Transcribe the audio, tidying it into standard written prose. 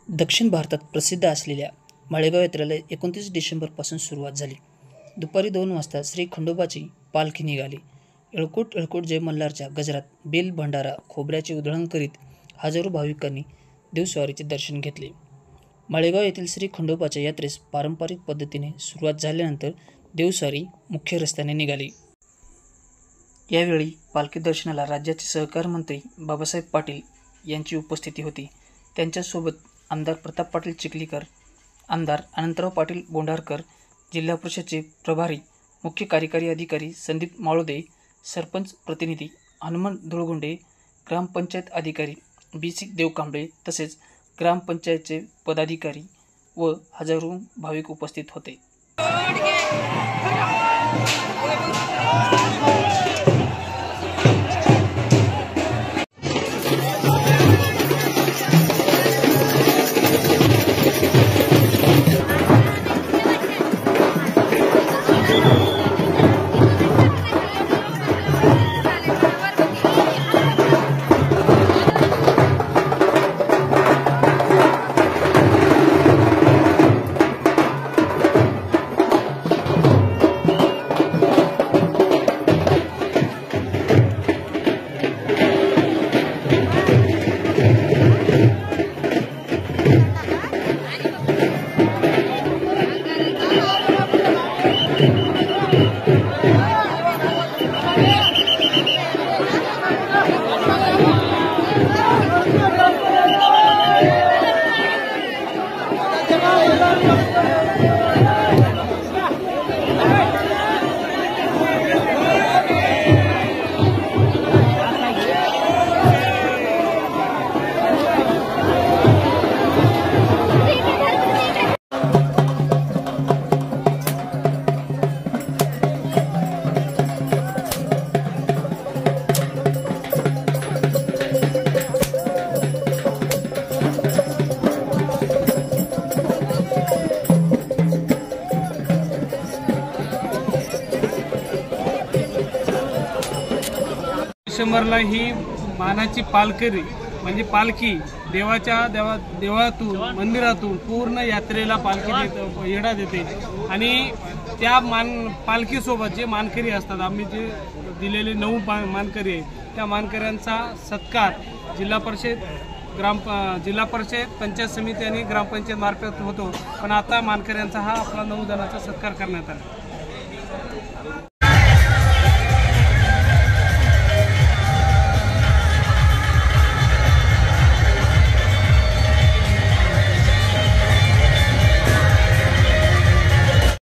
दक्षिण भारतात प्रसिद्ध असलेल्या माळेगाव यात्रेला 29 डिसेंबरपासून सुरुवात झाली। दुपारी 2 वाजता श्री खंडोबाची पालखी निघाली। एळकोट एळकोट जय मल्हारच्या गजरात बेल भंडारा खोबऱ्याचे उधळण करीत हजारो भाविकांनी देवस्वारीचे दर्शन घेतले। माळेगाव येथील श्री खंडोबाच्या यात्रेस पारंपरिक पद्धतीने सुरुवात झाल्यानंतर देवस्वारी मुख्य रस्त्याने निघाली। यावेळी पालखी दर्शनाला राज्याचे सहकार मंत्री बाबासाहेब पाटील यांची उपस्थिती होती। त्यांच्यासोबत आमदार प्रताप पाटील चिखलीकर, आमदार अनंतराव पाटील बोंढारकर, जिल्हा परिषदेचे प्रभारी मुख्य कार्यकारी अधिकारी संदीप माळोदे, सरपंच प्रतिनिधी हनुमान धुळगुंडे, ग्रामपंचायत अधिकारी BC देवकांबळे तसेच ग्रामपंचायतचे पदाधिकारी व हजारो भाविक उपस्थित होते। डिसेंबरला ही मानाची पालखी म्हणजे पालखी देवातून मंदिरातून पूर्ण यात्रेला पालखी येडा देते आणि त्या पालखीसोबत जे मानकरी असतात, आम्ही जे दिलेले 9 मानकरी आहे त्या मानकऱ्यांचा सत्कार जिल्हा परिषद पंचायत समिती आणि ग्रामपंचायत मार्फत होतो। पण आता मानकऱ्यांचा हा आपला 9 जणांचा सत्कार करण्यात आला।